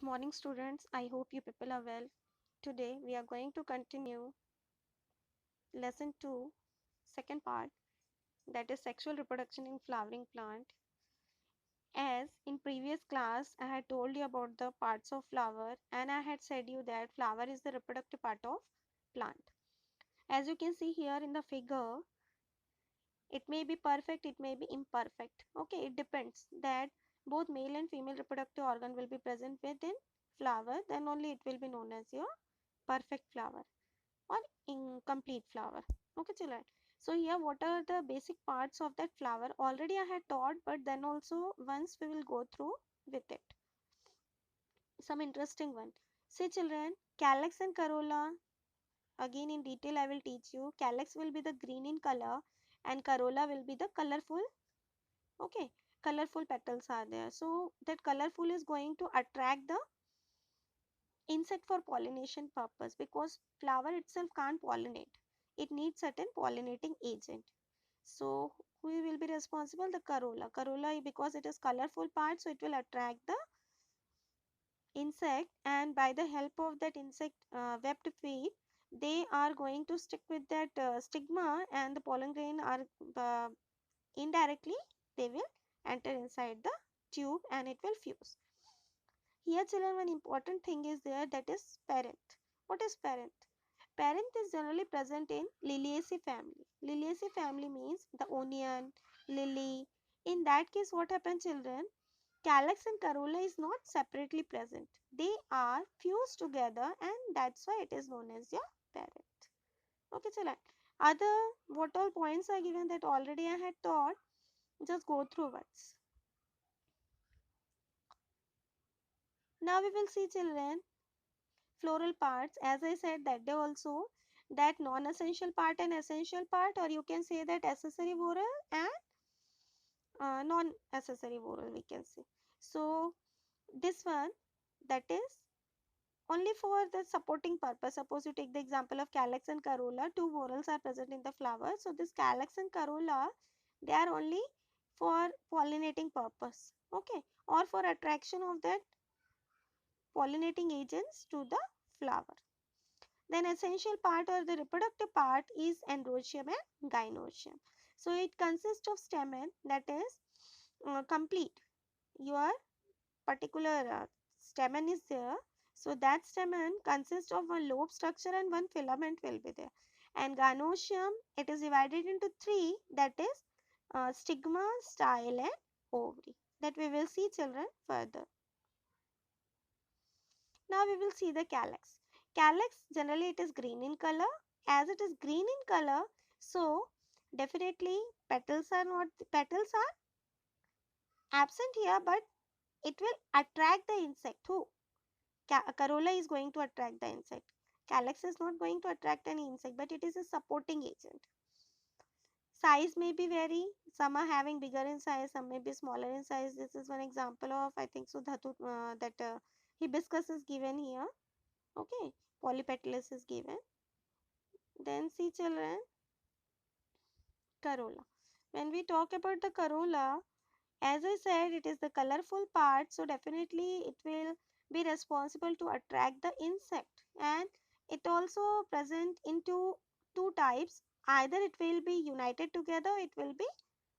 Morning students, I hope you people are well. Today we are going to continue lesson 2, second part, that is sexual reproduction in flowering plant. As in previous class I had told you about the parts of flower and I had said you that flower is the reproductive part of plant. As you can see here in the figure, it may be perfect, it may be imperfect. Okay, it depends that both male and female reproductive organ will be present within flower, then only it will be known as your perfect flower or incomplete flower. Okay children, so here what are the basic parts of that flower already I had taught, but then also once we will go through with it some interesting one. See children, calyx and corolla, again in detail I will teach you. Calyx will be the green in color and corolla will be the colorful. Okay, colorful petals are there, so that colorful is going to attract the insect for pollination purpose, because flower itself can't pollinate, it needs certain pollinating agent. So who will be responsible? The corolla, because it is colorful part, so it will attract the insect, and by the help of that insect webbed feet, they are going to stick with that stigma, and the pollen grain are uh, indirectly they will enter inside the tube and it will fuse. Here children, one important thing is there, that is parent. What is parent? Parent is generally present in Liliaceae family. Liliaceae family means the onion, lily. In that case, what happens children? Calyx and corolla is not separately present. They are fused together and that's why it is known as your parent. Okay children. Other what all points are given that already I had taught, just go through once. Now we will see children floral parts. As I said that day also, that non-essential part and essential part, or you can say that accessory whorl and non-accessory whorl we can say. So this one, that is only for the supporting purpose. Suppose you take the example of calyx and corolla, two whorls are present in the flower. So this calyx and corolla, they are only for pollinating purpose, okay, or for attraction of that pollinating agents to the flower. Then essential part or the reproductive part is androecium and gynoecium. So it consists of stamen, that is complete. Your particular stamen is there. So that stamen consists of one lobe structure and one filament will be there. And gynoecium, it is divided into three, that is stigma, style and ovary. That we will see children further. Now we will see the calyx. Calyx generally it is green in color. As it is green in color, so definitely petals are absent here, but it will attract the insect. Who? Corolla is going to attract the insect. Calyx is not going to attract any insect, but it is a supporting agent. Size may be vary. Some are having bigger in size, some may be smaller in size. This is one example of, I think so, dhatu, that hibiscus is given here. Okay, polypetalus is given. Then see children, corolla. When we talk about the corolla, as I said, it is the colorful part, so definitely it will be responsible to attract the insect, and it also present into two types. Either it will be united together, it will be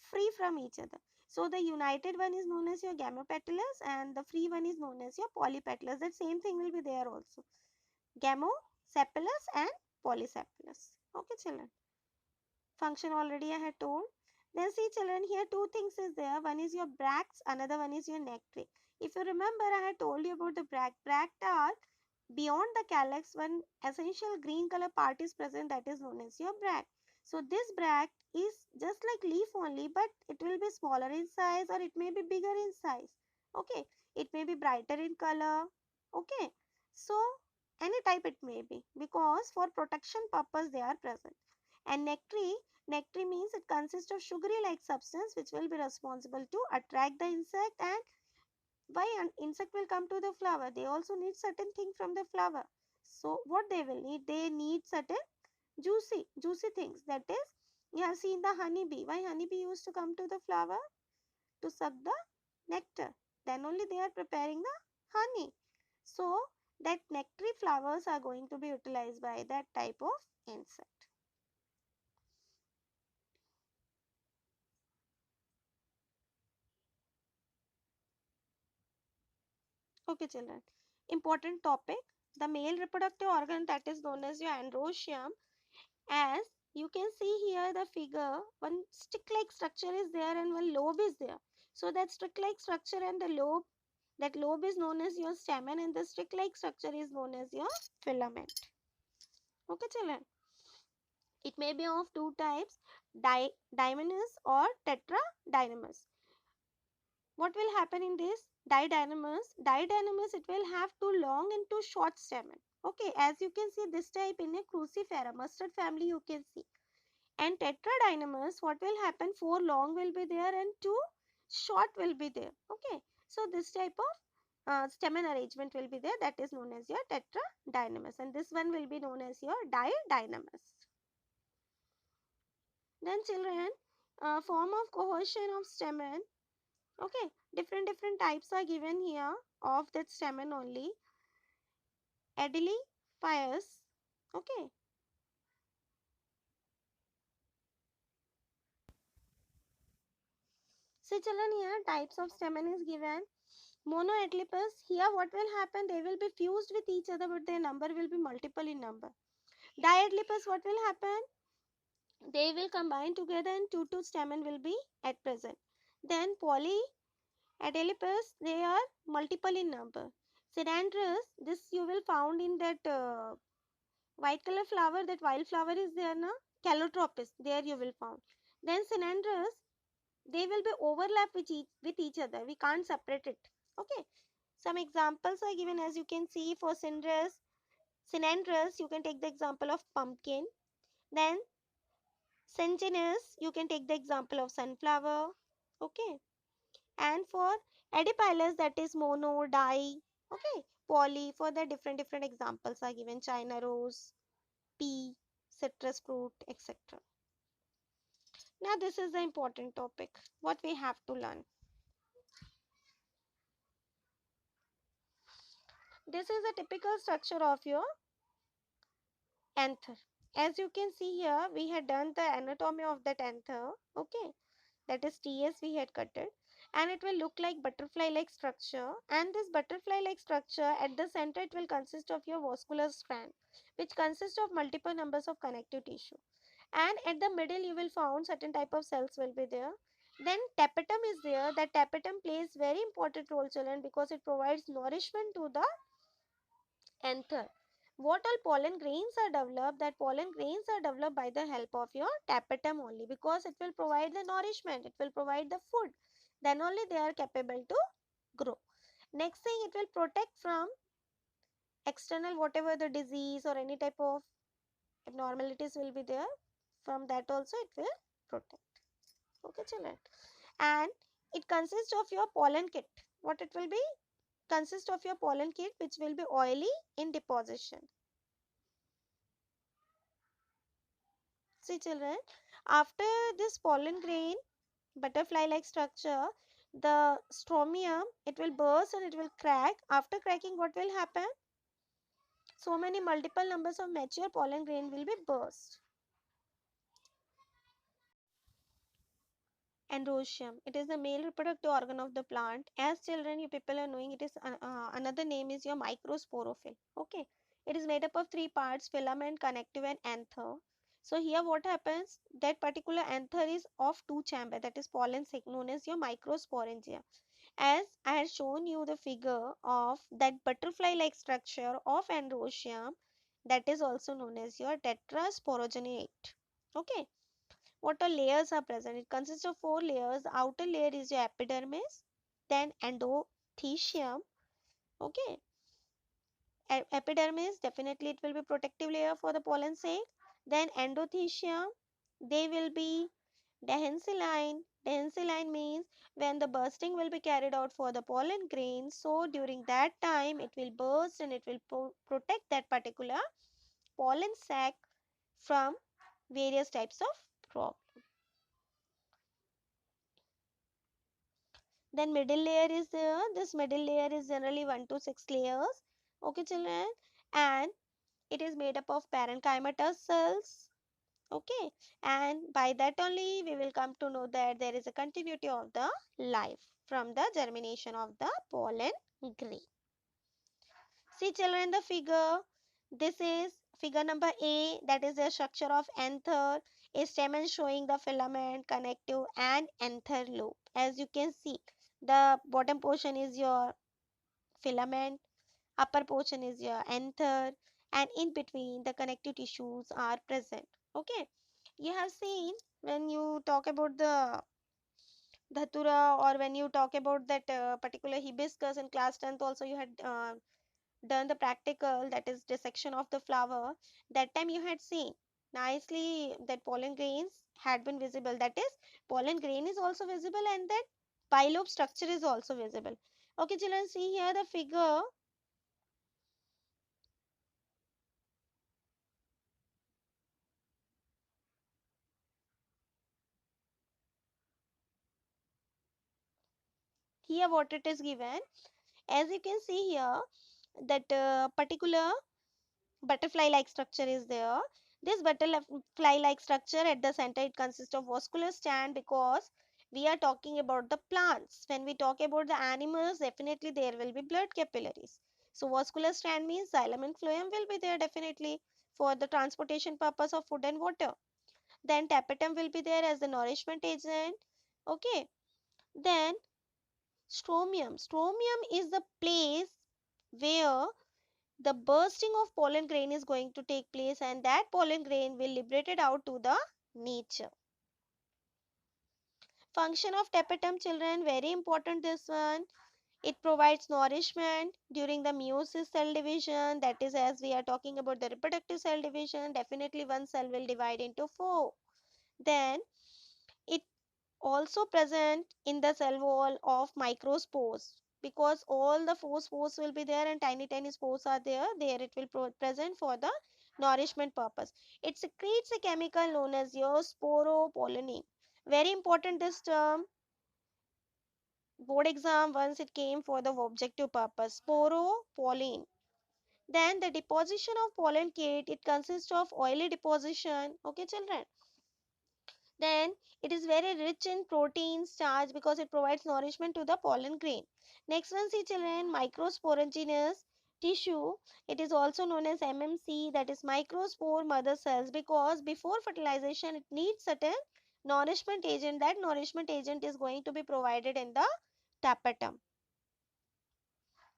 free from each other. So the united one is known as your gamopetalous and the free one is known as your polypetalous. That same thing will be there also. Gamosepalous and polysepalous. Okay children. Function already I had told. Then see children, here two things is there. One is your bracts, another one is your nectary. If you remember, I had told you about the bract. Bract are beyond the calyx, one essential green color part is present, that is known as your bract. So this bract is just like leaf only, but it will be smaller in size or it may be bigger in size. Okay, it may be brighter in color. Okay, so any type it may be, because for protection purpose they are present. And nectary means it consists of sugary like substance which will be responsible to attract the insect. And why an insect will come to the flower? They also need certain thing from the flower. So what they will need? They need certain juicy things. That is, you have seen the honeybee. Why honeybee used to come to the flower? To suck the nectar. Then only they are preparing the honey. So that nectary flowers are going to be utilized by that type of insect. Okay, children. Important topic. The male reproductive organ that is known as your androecium. As you can see here the figure, one stick-like structure is there and one lobe is there. So that stick-like structure and the lobe, that lobe is known as your stamen and the stick-like structure is known as your filament. Okay, children. It may be of two types, didymus or tetradynamous. What will happen in this didynamis? It will have two long and two short stamen. Okay, as you can see this type in a cruciferum mustard family you can see. And tetradynamis, what will happen, four long will be there and two short will be there. Okay, so this type of stamen arrangement will be there, that is known as your tetradynamis, and this one will be known as your didynamis. Then children, form of cohesion of stamen. Okay, different types are given here of that stamen only. Adeliphyus. Okay. So children, here types of stamen is given. Monoadelipus, here what will happen? They will be fused with each other but their number will be multiple in number. Diadelipus, what will happen? They will combine together and two stamen will be at present. Then polyadelipus, they are multiple in number. Cynandrous, this you will found in that white color flower, that wildflower is there na, calotropis, there you will found. Then cynandrous, they will be overlap with each other, we can't separate it. Okay, some examples are given as you can see. For cynandrous, you can take the example of pumpkin. Then cincinus, you can take the example of sunflower. Okay, and for adipilus, that is mono, di. Okay, poly, for the different examples are given, china rose, pea, citrus fruit, etc. Now this is the important topic, what we have to learn. This is a typical structure of your anther. As you can see here, we had done the anatomy of that anther. Okay, that is TS we had cutted, and it will look like butterfly like structure, and this butterfly like structure at the center it will consist of your vascular strand, which consists of multiple numbers of connective tissue, and at the middle you will found certain type of cells will be there. Then tapetum is there. That tapetum plays very important role, children, because it provides nourishment to the anther. What all pollen grains are developed? That pollen grains are developed by the help of your tapetum only, because it will provide the nourishment, it will provide the food, then only they are capable to grow. Next thing, it will protect from external whatever the disease or any type of abnormalities will be there, from that also it will protect. Okay, children. And it consists of your pollen kit. What it will be? Consist of your pollen kit, which will be oily in deposition. See children, after this pollen grain, butterfly like structure, the stromium, it will burst and it will crack. After cracking, what will happen? So many multiple numbers of mature pollen grain will be burst. Androecium, it is the male reproductive organ of the plant. As children, you people are knowing, it is another name is your microsporophyll. Okay, it is made up of three parts: filament, connective, and anther. So here what happens, that particular anther is of two chamber, that is pollen sac, known as your microsporangia. As I had shown you the figure of that butterfly like structure of androecium, that is also known as your tetrasporogenate. Okay, what all layers are present? It consists of four layers. The outer layer is your epidermis, then endothecium. Okay, epidermis, definitely it will be protective layer for the pollen sac. Then endothecium, they will be dehensiline. Dehensiline means when the bursting will be carried out for the pollen grain, so during that time it will burst and it will protect that particular pollen sac from various types of problems. Then middle layer is there. This middle layer is generally 1 to 6 layers. Okay, children, and it is made up of parenchymatous cells. Okay, and by that only we will come to know that there is a continuity of the life from the germination of the pollen grain. See children, the figure, this is figure number A, that is the structure of anther, a stamen showing the filament, connective and anther loop. As you can see, the bottom portion is your filament, upper portion is your anther, and in between the connective tissues are present. Okay, you have seen when you talk about the dhatura, or when you talk about that particular hibiscus in class 10th also, you had done the practical, that is dissection of the flower. That time you had seen nicely that pollen grains had been visible, that is pollen grain is also visible, and that bilobe structure is also visible. Okay children, see here the figure. Here what it is given, as you can see here, that particular butterfly like structure is there. This butterfly like structure at the center, it consists of vascular stand, because we are talking about the plants. When we talk about the animals, definitely there will be blood capillaries. So vascular strand means xylem and phloem will be there definitely for the transportation purpose of food and water. Then tapetum will be there as the nourishment agent. Okay, then stromium. Stromium is the place where the bursting of pollen grain is going to take place, and that pollen grain will liberate it out to the nature. Function of tapetum children, very important this one. It provides nourishment during the meiosis cell division, that is as we are talking about the reproductive cell division, definitely one cell will divide into four. Then it also present in the cell wall of microspores, because all the four spores will be there and tiny spores are there it will present for the nourishment purpose. It secretes a chemical known as your sporopollenin. Very important this term, board exam once it came for the objective purpose, sporopollen. Then the deposition of pollen kit, it consists of oily deposition. Okay children, then it is very rich in protein, starch, because it provides nourishment to the pollen grain. Next one, see children, microsporogenous tissue. It is also known as MMC, that is microspore mother cells, because before fertilization it needs certain nourishment agent. That nourishment agent is going to be provided in the tapetum.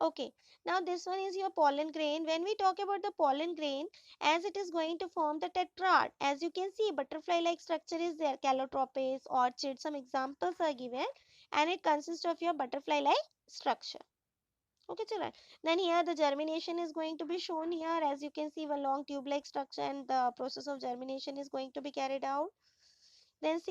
Okay, now this one is your pollen grain. When we talk about the pollen grain, as it is going to form the tetrad, as you can see, butterfly-like structure is there, calotropis, orchid, some examples are given, and it consists of your butterfly-like structure. Okay, children. Then here the germination is going to be shown here, as you can see, a long tube-like structure, and the process of germination is going to be carried out. Then see